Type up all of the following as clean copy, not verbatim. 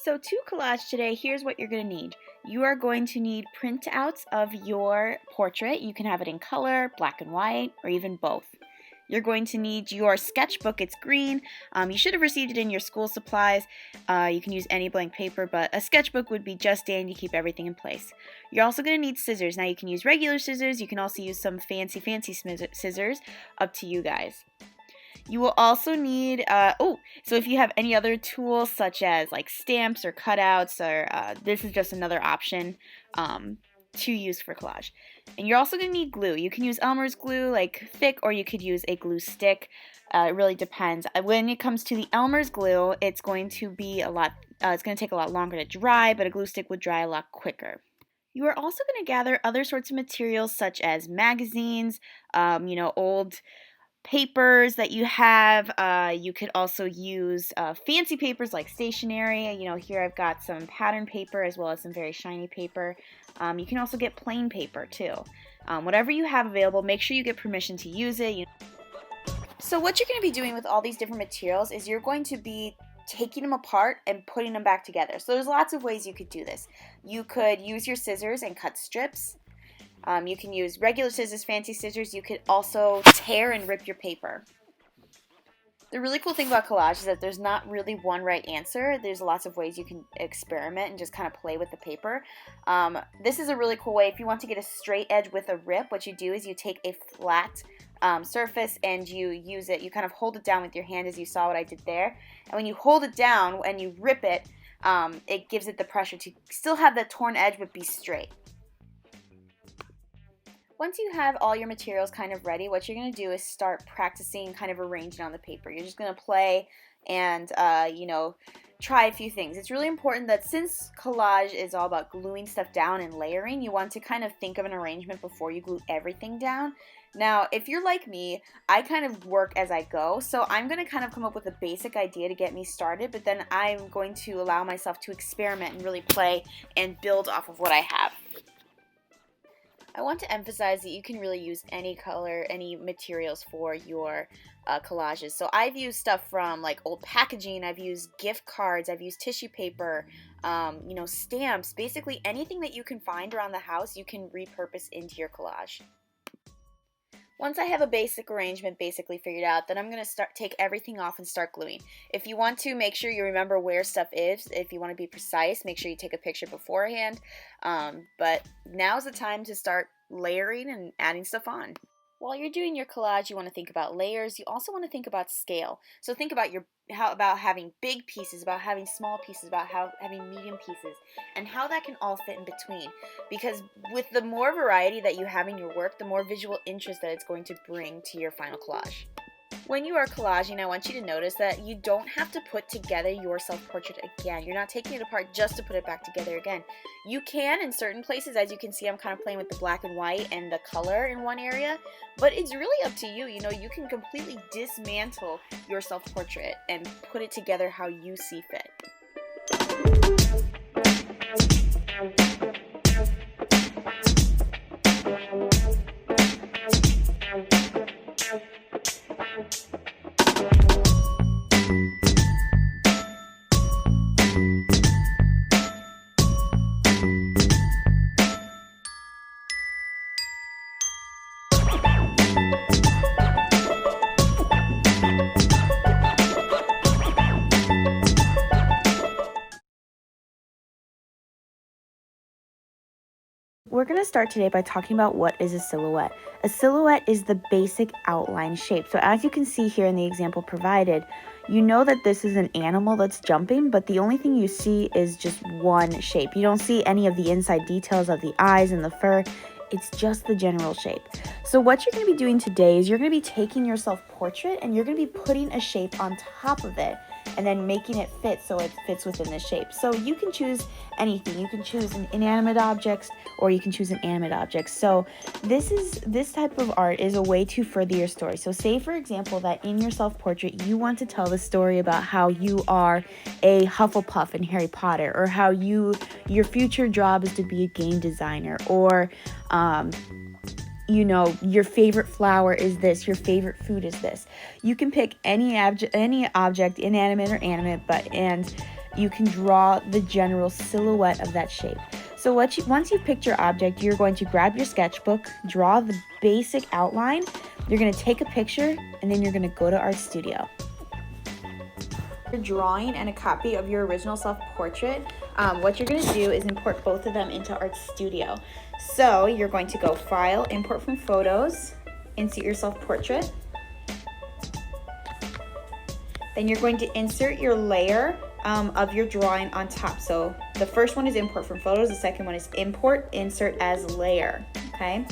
So to collage today, here's what you're going to need. You are going to need printouts of your portrait. You can have it in color, black and white, or even both. You're going to need your sketchbook. It's green. You should have received it in your school supplies. You can use any blank paper, but a sketchbook would be just dandy to keep everything in place. You're also going to need scissors. Now you can use regular scissors. You can also use some fancy scissors. Up to you guys. You will also need, so if you have any other tools such as like stamps or cutouts, or this is just another option to use for collage. And you're also going to need glue. You can use Elmer's glue, like thick, or you could use a glue stick. It really depends. When it comes to the Elmer's glue, it's going to be it's going to take a lot longer to dry, but a glue stick would dry a lot quicker. You are also going to gather other sorts of materials such as magazines, old papers that you have. You could also use fancy papers like stationery. Here I've got some pattern paper as well as some very shiny paper. You can also get plain paper too. Whatever you have available, make sure you get permission to use it. So what you're going to be doing with all these different materials is you're going to be taking them apart and putting them back together. So there's lots of ways you could do this. You could use your scissors and cut strips. You can use regular scissors, fancy scissors. You could also tear and rip your paper. The really cool thing about collage is that there's not really one right answer. There's lots of ways you can experiment and just kind of play with the paper. This is a really cool way. If you want to get a straight edge with a rip, what you do is you take a flat surface and you use it. You kind of hold it down with your hand, as you saw what I did there. And when you hold it down and you rip it, it gives it the pressure to still have that torn edge but be straight. Once you have all your materials kind of ready, what you're going to do is start practicing kind of arranging on the paper. You're just going to play and, try a few things. It's really important that since collage is all about gluing stuff down and layering, you want to kind of think of an arrangement before you glue everything down. Now, if you're like me, I kind of work as I go, so I'm going to kind of come up with a basic idea to get me started, but then I'm going to allow myself to experiment and really play and build off of what I have. I want to emphasize that you can really use any color, any materials for your collages. So I've used stuff from like old packaging, I've used gift cards, I've used tissue paper, stamps. Basically anything that you can find around the house you can repurpose into your collage. Once I have a basic arrangement basically figured out, then I'm going to take everything off and start gluing. If you want to, make sure you remember where stuff is. If you want to be precise, make sure you take a picture beforehand. But now's the time to start layering and adding stuff on. While you're doing your collage, you want to think about layers. You also want to think about scale. So think about about having big pieces, about having small pieces, about having medium pieces, and how that can all fit in between. Because with the more variety that you have in your work, the more visual interest that it's going to bring to your final collage. When you are collaging, I want you to notice that you don't have to put together your self-portrait again. You're not taking it apart just to put it back together again. You can in certain places. As you can see, I'm kind of playing with the black and white and the color in one area, but it's really up to you. You can completely dismantle your self-portrait and put it together how you see fit. We're going to start today by talking about what is a silhouette. A silhouette is the basic outline shape. So as you can see here in the example provided, you know that this is an animal that's jumping, but the only thing you see is just one shape. You don't see any of the inside details of the eyes and the fur. It's just the general shape. So what you're going to be doing today is you're going to be taking your self-portrait and you're going to be putting a shape on top of it and then making it fit so it fits within the shape. So you can choose anything. You can choose an inanimate object or you can choose an animate object. So this type of art is a way to further your story. So say, for example, that in your self-portrait you want to tell the story about how you are a Hufflepuff in Harry Potter, or how your future job is to be a game designer, or your favorite flower is this, your favorite food is this. You can pick any object, inanimate or animate, and you can draw the general silhouette of that shape. So once you've picked your object, you're going to grab your sketchbook, draw the basic outline, you're going to take a picture, and then you're going to go to Art Studio. Your drawing and a copy of your original self-portrait, what you're going to do is import both of them into Art Studio. So you're going to go File, Import from Photos, insert your self-portrait. Then you're going to insert your layer of your drawing on top. So the first one is Import from Photos, the second one is Import, Insert as Layer, okay?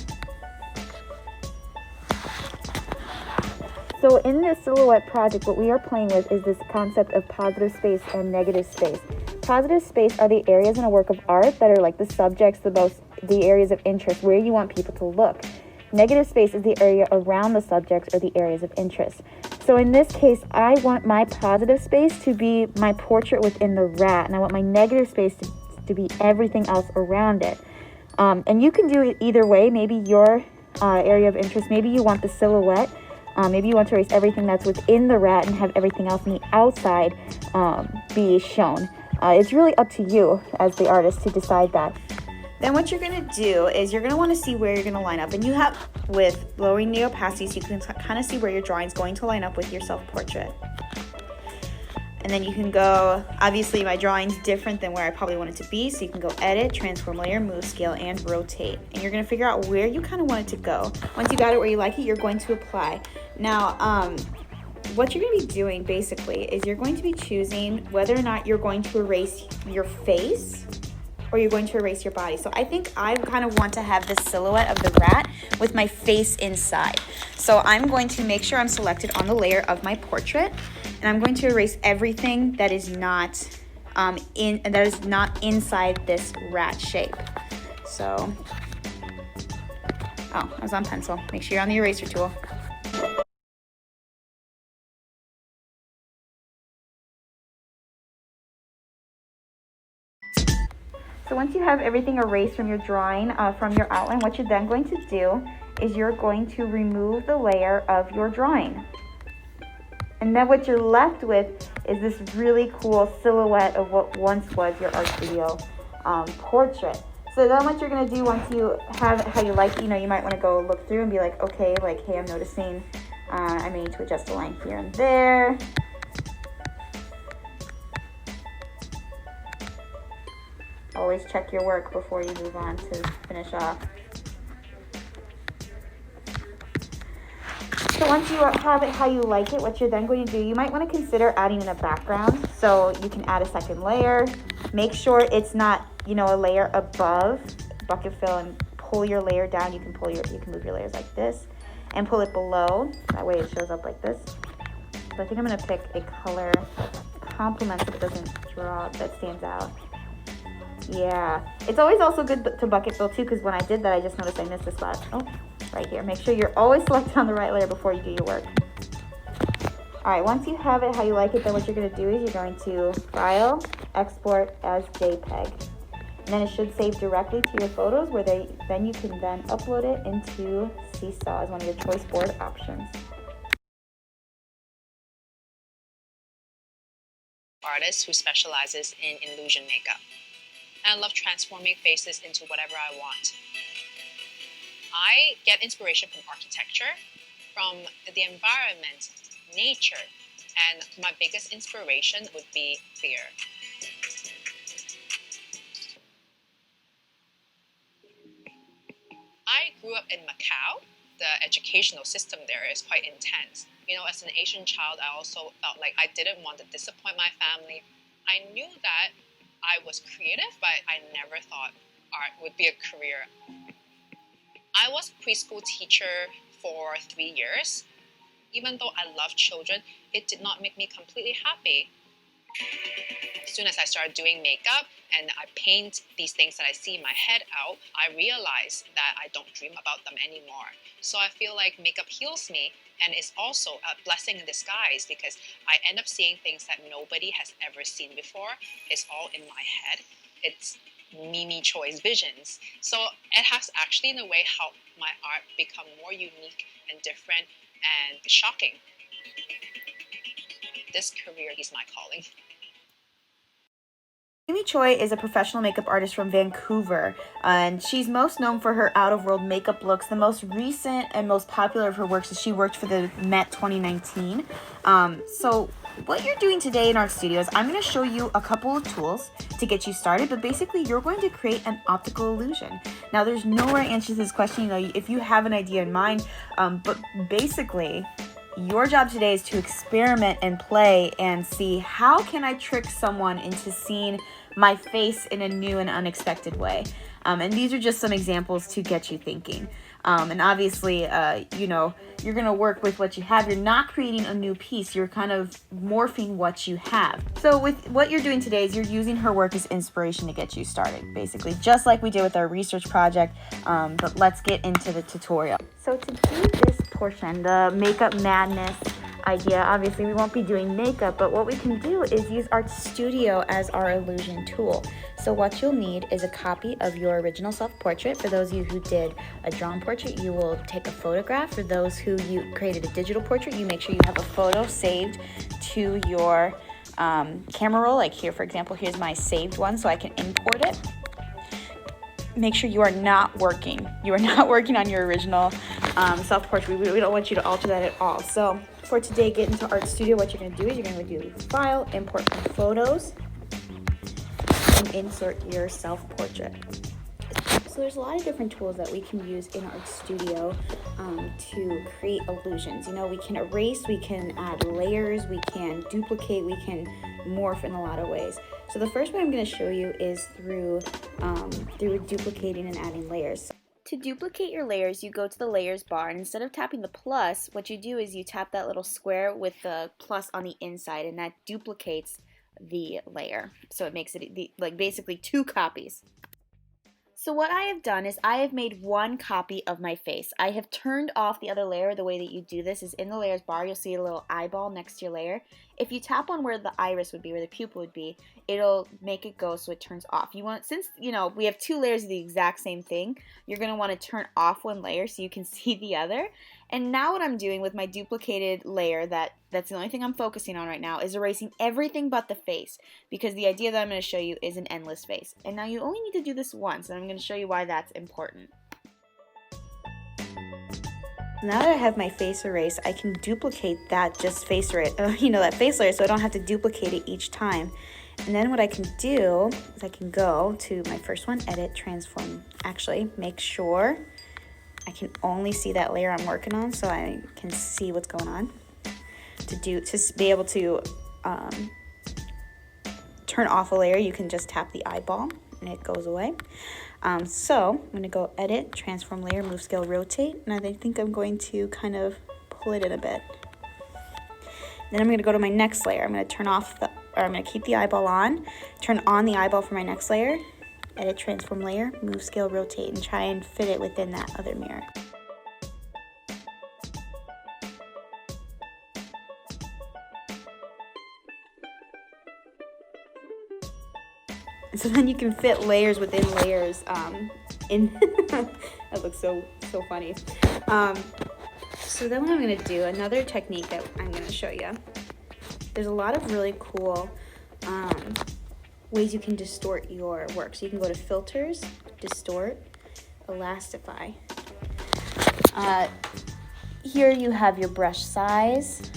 So in this silhouette project, what we are playing with is this concept of positive space and negative space. Positive space are the areas in a work of art that are like the subjects, the areas of interest, where you want people to look. Negative space is the area around the subjects or the areas of interest. So in this case, I want my positive space to be my portrait within the rat, and I want my negative space to be everything else around it. And you can do it either way. Maybe your area of interest, maybe you want the silhouette. Maybe you want to erase everything that's within the rat and have everything else on the outside be shown. It's really up to you as the artist to decide that. Then what you're going to do is you're going to want to see where you're going to line up. And you have, with lowering the opacity, so you can kind of see where your drawing is going to line up with your self-portrait. And then you can go, obviously my drawing's different than where I probably want it to be, so you can go Edit, Transform Layer, Move Scale, and Rotate. And you're going to figure out where you kind of want it to go. Once you got it where you like it, you're going to apply. Now, what you're going to be doing basically is you're going to be choosing whether or not you're going to erase your face or you're going to erase your body. So I think I kind of want to have the silhouette of the rat with my face inside. So I'm going to make sure I'm selected on the layer of my portrait, and I'm going to erase everything that is not inside this rat shape. So, I was on pencil. Make sure you're on the eraser tool. So once you have everything erased from your drawing, from your outline, what you're then going to do is you're going to remove the layer of your drawing. And then what you're left with is this really cool silhouette of what once was your Art Studio portrait. So then what you're going to do once you have it how you like it, you might want to go look through and be like, okay, like, hey, I'm noticing I may need to adjust the line here and there. Always check your work before you move on to finish off. So once you have it how you like it, what you're then going to do, you might want to consider adding in a background. So you can add a second layer. Make sure it's not, a layer above bucket fill, and pull your layer down. You can move your layers like this and pull it below. That way it shows up like this. So I think I'm going to pick a color that complements it, but doesn't draw, that stands out. Yeah, it's always also good to bucket fill too, because when I did that, I just noticed I missed a spot. Oh, right here. Make sure you're always selected on the right layer before you do your work. All right, once you have it how you like it, then what you're going to do is you're going to File, Export as JPEG. And then it should save directly to your photos, where then you can then upload it into Seesaw as one of your choice board options. Artist who specializes in illusion makeup. And I love transforming faces into whatever I want. I get inspiration from architecture, from the environment, nature, and my biggest inspiration would be fear. I grew up in Macau. The educational system there is quite intense. As an Asian child, I also felt like I didn't want to disappoint my family. I knew that I was creative, but I never thought art would be a career. I was a preschool teacher for 3 years. Even though I love children, it did not make me completely happy. As soon as I started doing makeup and I paint these things that I see in my head out, I realized that I don't dream about them anymore. So I feel like makeup heals me, and it's also a blessing in disguise, because I end up seeing things that nobody has ever seen before. It's all in my head. It's Mimi Choi's visions. So it has actually, in a way, helped my art become more unique and different and shocking. This career is my calling. Amy Choi is a professional makeup artist from Vancouver, and she's most known for her out-of-world makeup looks. The most recent and most popular of her works is she worked for the Met 2019. So what you're doing today in Art Studio is I'm going to show you a couple of tools to get you started, but basically you're going to create an optical illusion. Now there's no right answer to this question, if you have an idea in mind, but basically your job today is to experiment and play and see how can I trick someone into seeing my face in a new and unexpected way. And these are just some examples to get you thinking. And obviously, you're going to work with what you have. You're not creating a new piece. You're kind of morphing what you have. So with what you're doing today is you're using her work as inspiration to get you started, basically, just like we did with our research project. But let's get into the tutorial. So to do this portion, the makeup madness idea, obviously we won't be doing makeup, but what we can do is use Art Studio as our illusion tool. So what you'll need is a copy of your original self-portrait. For those of you who did a drawn portrait, you will take a photograph. For those who you created a digital portrait, you make sure you have a photo saved to your camera roll. Like here, for example, here's my saved one, so I can import it. Make sure you are not working. You are not working on your original self-portrait. We don't want you to alter that at all. So for today, get into Art Studio. What you're going to do is you're going to do File, Import from Photos, and insert your self-portrait. So there's a lot of different tools that we can use in Art Studio to create illusions. We can erase, we can add layers, we can duplicate, we can morph in a lot of ways. So the first way I'm going to show you is through duplicating and adding layers. To duplicate your layers, you go to the layers bar, and instead of tapping the plus, what you do is you tap that little square with the plus on the inside, and that duplicates the layer. So it makes it like basically two copies. So what I have done is I have made one copy of my face. I have turned off the other layer. The way that you do this is in the layers bar, you'll see a little eyeball next to your layer. If you tap on where the iris would be, where the pupil would be, it'll make it go so it turns off. Since we have two layers of the exact same thing, you're going to want to turn off one layer so you can see the other. And now what I'm doing with my duplicated layer, that's the only thing I'm focusing on right now, is erasing everything but the face, because the idea that I'm going to show you is an endless face. And now you only need to do this once, and I'm going to show you why that's important. Now that I have my face erased, I can duplicate that face layer, so I don't have to duplicate it each time. And then what I can do is I can go to my first one, Edit, Transform. Actually, make sure I can only see that layer I'm working on, so I can see what's going on. To be able to turn off a layer, you can just tap the eyeball and it goes away. So I'm going to go Edit, Transform Layer, Move Scale, Rotate, and I think I'm going to kind of pull it in a bit. Then I'm going to go to my next layer. I'm going to keep the eyeball on, turn on the eyeball for my next layer, Edit, Transform Layer, Move Scale, Rotate, and try and fit it within that other mirror. So then you can fit layers within layers that looks so funny. So then what I'm going to do, another technique that I'm going to show you, there's a lot of really cool ways you can distort your work. So you can go to Filters, Distort, Elastify. Here you have your brush size,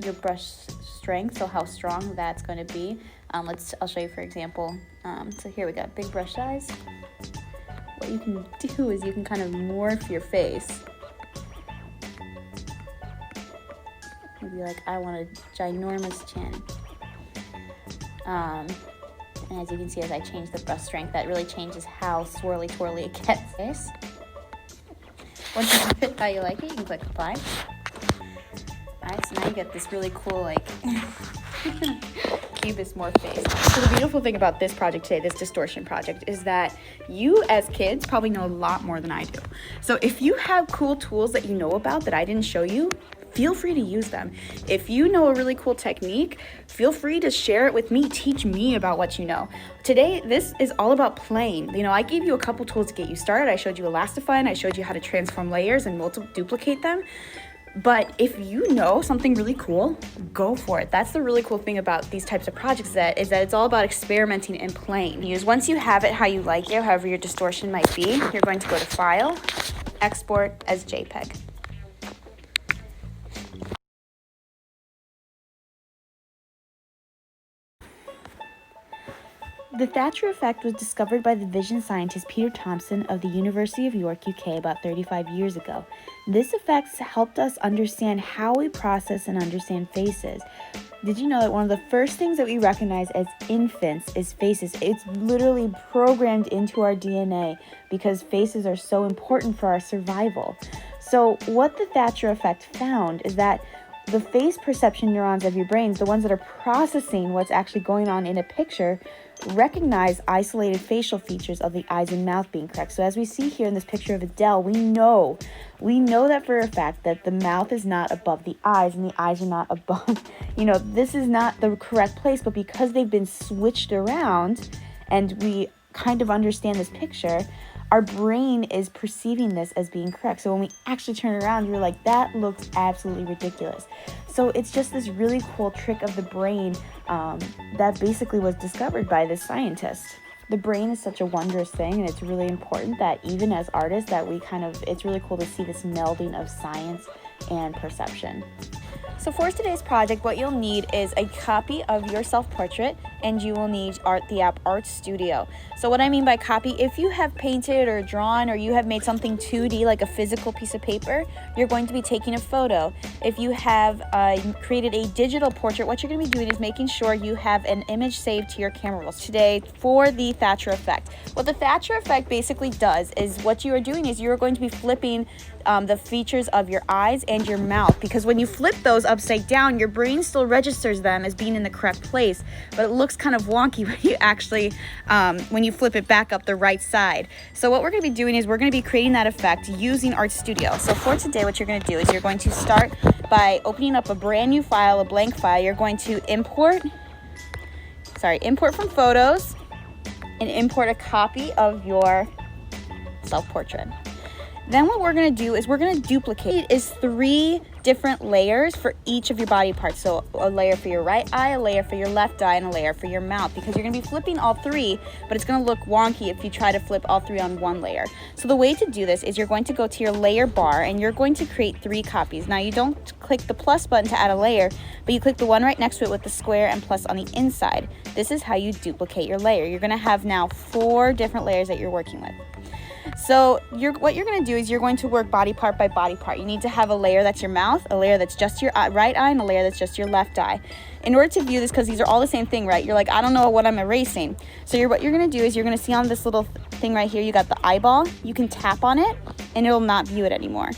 your brush strength, so how strong that's going to be. I'll show you for example. So here we got big brush size. What you can do is you can kind of morph your face. Maybe like I want a ginormous chin. And as you can see, as I change the brush strength, that really changes how swirly twirly it gets. Once you fit how you like it, you can click Apply. Alright, so now you get this really cool cubist morph face. So the beautiful thing about this project today, this distortion project, is that you as kids probably know a lot more than I do. So if you have cool tools that you know about that I didn't show you, feel free to use them. If you know a really cool technique, feel free to share it with me. Teach me about what you know. Today, this is all about playing. I gave you a couple tools to get you started. I showed you Elastify, and I showed you how to transform layers and duplicate them. But if you know something really cool, go for it. That's the really cool thing about these types of projects is that it's all about experimenting and playing. Once you have it how you like it, however your distortion might be, you're going to go to File, Export as JPEG. The Thatcher Effect was discovered by the vision scientist Peter Thomson of the University of York, UK, about 35 years ago. This effect helped us understand how we process and understand faces. Did you know that one of the first things that we recognize as infants is faces? It's literally programmed into our DNA because faces are so important for our survival. So what the Thatcher Effect found is that the face perception neurons of your brains, the ones that are processing what's actually going on in a picture, recognize isolated facial features of the eyes and mouth being correct. So as we see here in this picture of Adele, we know that for a fact that the mouth is not above the eyes and the eyes are not above, this is not the correct place, but because they've been switched around and we kind of understand this picture, our brain is perceiving this as being correct. So when we actually turn it around, you're like, that looks absolutely ridiculous. So it's just this really cool trick of the brain that basically was discovered by this scientist. The brain is such a wondrous thing, and it's really important that even as artists that it's really cool to see this melding of science and perception. So for today's project, what you'll need is a copy of your self-portrait, and you will need the app Art Studio. So what I mean by copy, if you have painted or drawn or you have made something 2D like a physical piece of paper, you're going to be taking a photo. If you have created a digital portrait, what you're going to be doing is making sure you have an image saved to your camera roll. Today, for the Thatcher Effect. What the Thatcher Effect basically does is what you are doing is you're going to be flipping the features of your eyes and your mouth, because when you flip those upside down, your brain still registers them as being in the correct place, but it looks kind of wonky when you actually when you flip it back up the right side. So what we're going to be doing is we're going to be creating that effect using Art Studio. So for today, what you're going to do is you're going to start by opening up a brand new file, a blank file. You're going to import from Photos and import a copy of your self-portrait. Then what we're going to do is we're going to duplicate 3 different layers for each of your body parts. So a layer for your right eye, a layer for your left eye, and a layer for your mouth, because you're going to be flipping all 3, but it's going to look wonky if you try to flip all 3 on one layer. So the way to do this is you're going to go to your layer bar and you're going to create 3 copies. Now you don't click the plus button to add a layer, but you click the one right next to it with the square and plus on the inside. This is how you duplicate your layer. You're going to have now 4 different layers that you're working with. So what you're going to do is you're going to work body part by body part. You need to have a layer that's your mouth, a layer that's just your right eye, and a layer that's just your left eye. In order to view this, because these are all the same thing, right? You're like, I don't know what I'm erasing. So what you're going to do is you're going to see on this little thing right here, you got the eyeball. You can tap on it, and it will not view it anymore.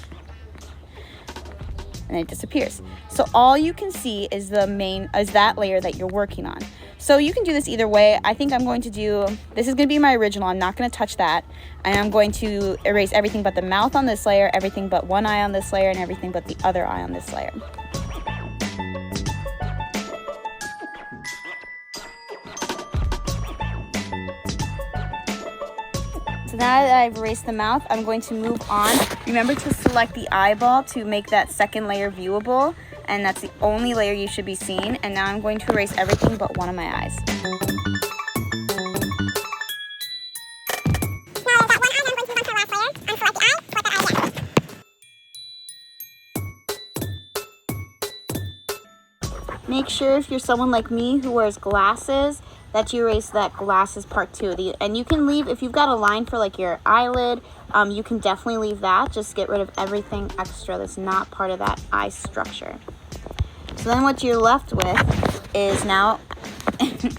And it disappears. So all you can see is that layer that you're working on. So you can do this either way. I think I'm going to do, this is going to be my original. I'm not going to touch that. And I'm going to erase everything but the mouth on this layer, everything but one eye on this layer, and everything but the other eye on this layer. So now that I've erased the mouth, I'm going to move on. Remember to select the eyeball to make that second layer viewable. And that's the only layer you should be seeing. And now I'm going to erase everything but one of my eyes. Make sure if you're someone like me who wears glasses that you erase that glasses part too. And you can leave, if you've got a line for like your eyelid, you can definitely leave that. Just get rid of everything extra that's not part of that eye structure. So then what you're left with is now, it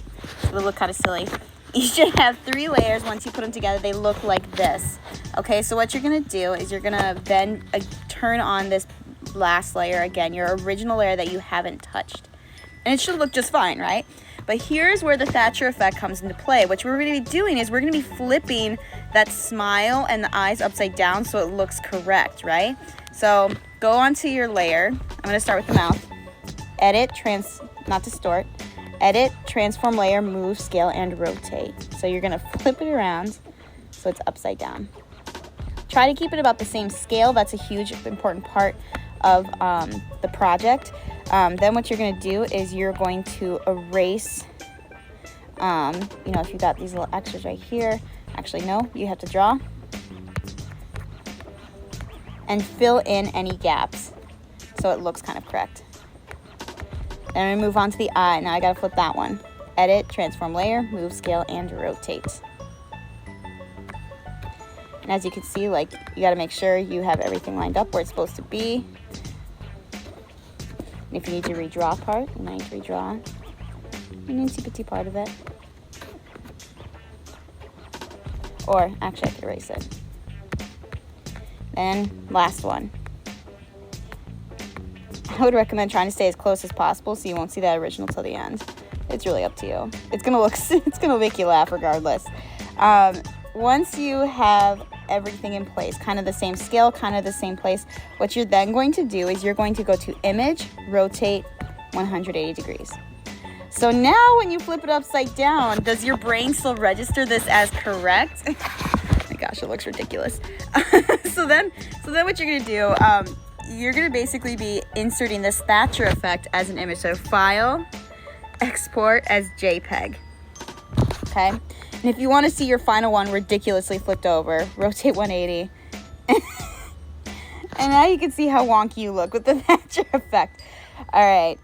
will look kind of silly. You should have 3 layers. Once you put them together, they look like this. Okay, so what you're going to do is you're going to then turn on this last layer again, your original layer that you haven't touched. And it should look just fine, right? But here's where the Thatcher Effect comes into play. What we're going to be doing is we're going to be flipping that smile and the eyes upside down so it looks correct, right? So go onto your layer. I'm going to start with the mouth. Edit, not distort. Edit, transform layer, move, scale, and rotate. So you're going to flip it around so it's upside down. Try to keep it about the same scale. That's a huge important part of the project. Then what you're going to do is you're going to erase, you know, if you got these little extras right here. Actually, no, you have to draw and fill in any gaps so it looks kind of correct. Then we move on to the eye. Now I got to flip that one. Edit, transform layer, move, scale, and rotate. And as you can see, like, you got to make sure you have everything lined up where it's supposed to be. And if you need to redraw part, you might redraw an itty-bitty part of it. Or, actually, I could erase it. Then, last one. I would recommend trying to stay as close as possible so you won't see that original till the end. It's really up to you. It's gonna make you laugh regardless. Once you have everything in place, kind of the same scale, kind of the same place, what you're then going to do is you're going to go to Image, Rotate 180 degrees. So now when you flip it upside down, does your brain still register this as correct? Oh my gosh, it looks ridiculous. So then what you're gonna do, you're gonna basically be inserting this Thatcher effect as an image. So File, Export as JPEG, okay? And if you wanna see your final one ridiculously flipped over, rotate 180. And now you can see how wonky you look with the Thatcher effect. All right.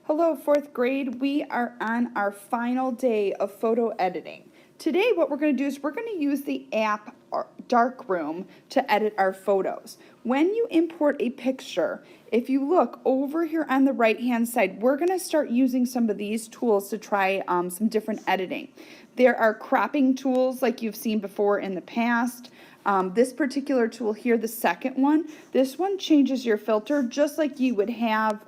Hello, 4th grade. We are on our final day of photo editing. Today, what we're going to do is we're going to use the app Darkroom to edit our photos. When you import a picture, if you look over here on the right-hand side, we're going to start using some of these tools to try some different editing. There are cropping tools like you've seen before in the past. This particular tool here, the second one, this one changes your filter just like you would have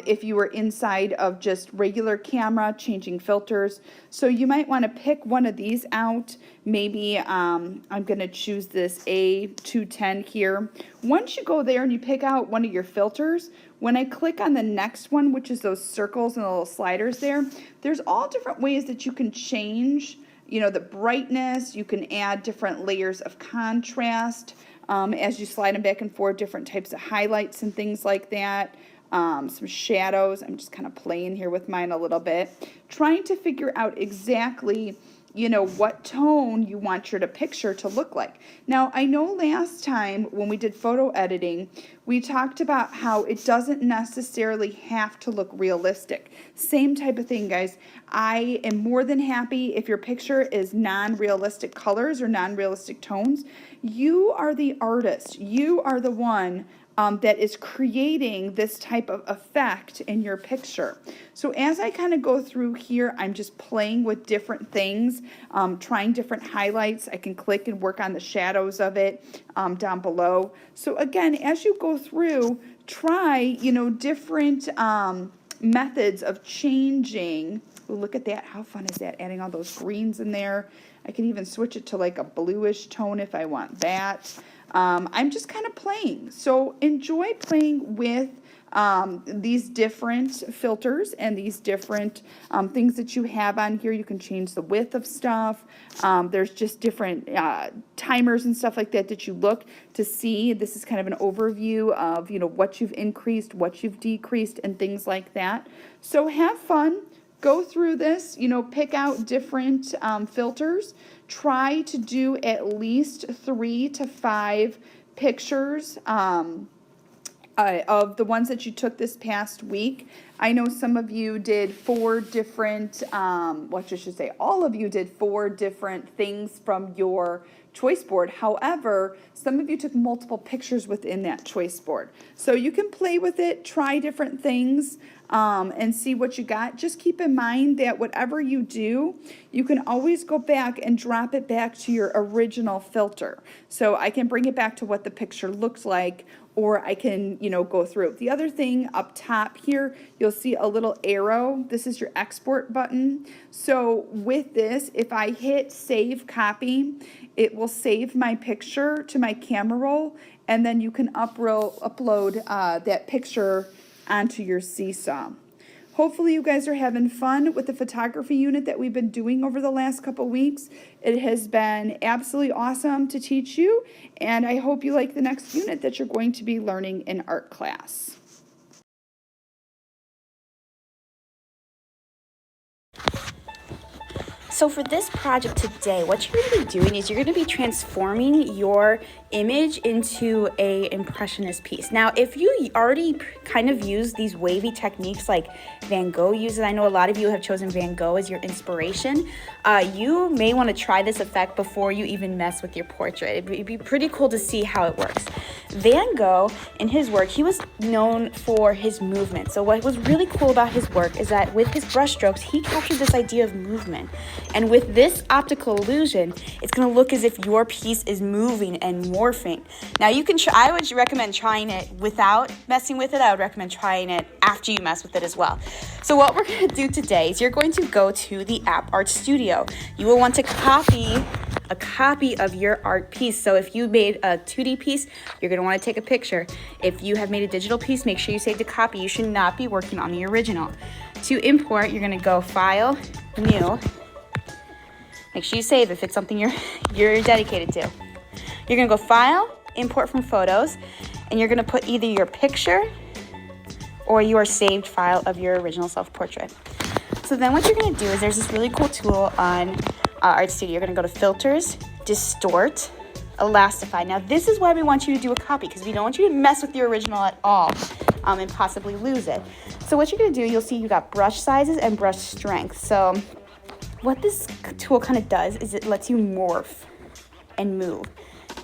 if you were inside of just regular camera, changing filters. So you might want to pick one of these out. Maybe I'm going to choose this A210 here. Once you go there and you pick out one of your filters, when I click on the next one, which is those circles and the little sliders there, there's all different ways that you can change, you know, the brightness. You can add different layers of contrast as you slide them back and forth, different types of highlights and things like that. Some shadows. I'm just kind of playing here with mine a little bit, trying to figure out exactly, you know, what tone you want your picture to look like. Now, I know last time when we did photo editing, we talked about how it doesn't necessarily have to look realistic. Same type of thing, guys. I am more than happy if your picture is non-realistic colors or non-realistic tones. You are the artist. You are the one that is creating this type of effect in your picture. So as I kind of go through here, I'm just playing with different things, trying different highlights. I can click and work on the shadows of it down below. So again, as you go through, try, you know, different methods of changing. Ooh, look at that. How fun is that? Adding all those greens in there. I can even switch it to like a bluish tone if I want that. I'm just kind of playing. So enjoy playing with these different filters and these different things that you have on here. You can change the width of stuff. There's just different timers and stuff like that that you look to see. This is kind of an overview of, you know, what you've increased, what you've decreased, and things like that. So have fun. Go through this, you know, pick out different filters. Try to do at least 3 to 5 pictures of the ones that you took this past week. I know some of you did 4 different, what I should say, all of you did 4 different things from your choice board. However, some of you took multiple pictures within that choice board. So you can play with it, try different things, and see what you got. Just keep in mind that whatever you do, you can always go back and drop it back to your original filter. So I can bring it back to what the picture looks like, or I can, you know, go through. The other thing up top here, you'll see a little arrow. This is your export button. So with this, if I hit save copy, it will save my picture to my camera roll, and then you can upload that picture onto your Seesaw. Hopefully you guys are having fun with the photography unit that we've been doing over the last couple weeks. It has been absolutely awesome to teach you, and I hope you like the next unit that you're going to be learning in art class. So for this project today, what you're going to be doing is you're going to be transforming your image into a impressionist piece. Now, if you already kind of use these wavy techniques like Van Gogh uses, I know a lot of you have chosen Van Gogh as your inspiration, you may want to try this effect before you even mess with your portrait. It'd be pretty cool to see how it works. Van Gogh, in his work, he was known for his movement. So what was really cool about his work is that with his brushstrokes, he captured this idea of movement. And with this optical illusion, it's going to look as if your piece is moving and morphing. Now you can try, I would recommend trying it without messing with it. I would recommend trying it after you mess with it as well. So what we're going to do today is you're going to go to the app Art Studio. You will want to copy a copy of your art piece. So if you made a 2D piece, you're going to want to take a picture. If you have made a digital piece, make sure you saved a copy. You should not be working on the original. To import, you're going to go File, New. Make sure you save if it's something you're dedicated to. You're going to go File, Import from Photos, and you're going to put either your picture or your saved file of your original self-portrait. So then what you're going to do is there's this really cool tool on Art Studio. You're going to go to Filters, Distort, Elastify. Now this is why we want you to do a copy, because we don't want you to mess with your original at all and possibly lose it. So what you're going to do, you'll see you got brush sizes and brush strength. So what this tool kind of does is it lets you morph and move.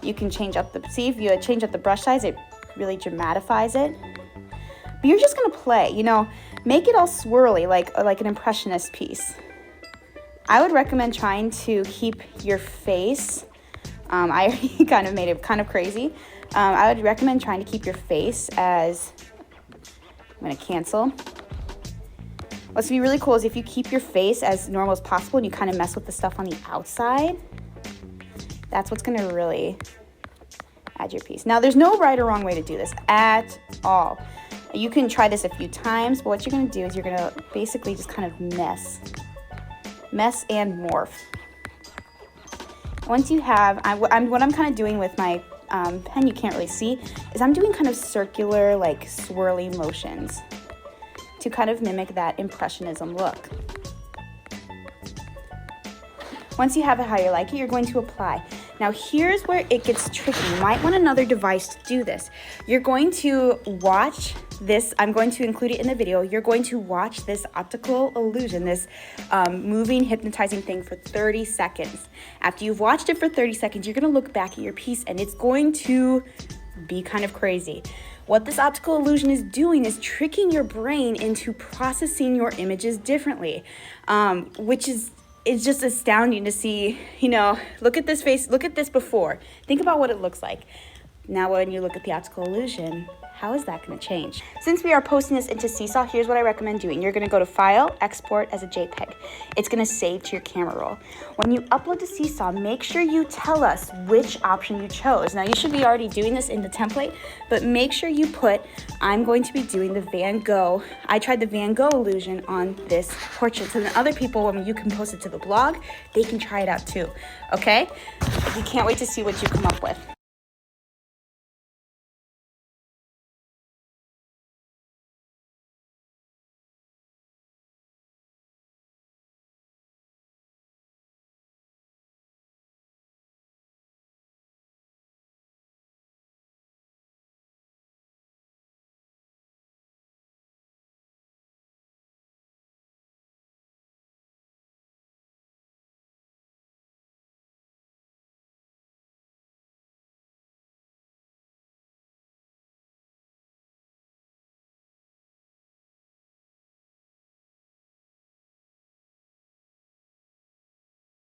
You can change up see if you change up the brush size, it really dramatifies it. But you're just gonna play, make it all swirly like an impressionist piece. I would recommend trying to keep your face, I already kind of made it kind of crazy. I would recommend trying to keep your face as, I'm gonna cancel. What's gonna be really cool is if you keep your face as normal as possible and you kind of mess with the stuff on the outside, that's what's gonna really add your piece. Now, there's no right or wrong way to do this at all. You can try this a few times, but what you're gonna do is you're gonna basically just kind of mess and morph. Once you have, what I'm kind of doing with my pen, you can't really see, is I'm doing kind of circular, like swirly motions to kind of mimic that impressionism look. Once you have it how you like it, you're going to apply. Now here's where it gets tricky. You might want another device to do this. You're going to watch this, I'm going to include it in the video. You're going to watch this optical illusion, this moving, hypnotizing thing for 30 seconds. After you've watched it for 30 seconds, you're gonna look back at your piece and it's going to be kind of crazy. What this optical illusion is doing is tricking your brain into processing your images differently, which is it's just astounding to see, look at this face, look at this before. Think about what it looks like. Now when you look at the optical illusion, how is that gonna change? Since we are posting this into Seesaw, here's what I recommend doing. You're gonna go to File, Export as a JPEG. It's gonna save to your camera roll. When you upload to Seesaw, make sure you tell us which option you chose. Now you should be already doing this in the template, but make sure you put, I'm going to be doing the Van Gogh. I tried the Van Gogh illusion on this portrait. So then other people, when you can post it to the blog, they can try it out too, okay? We can't wait to see what you come up with.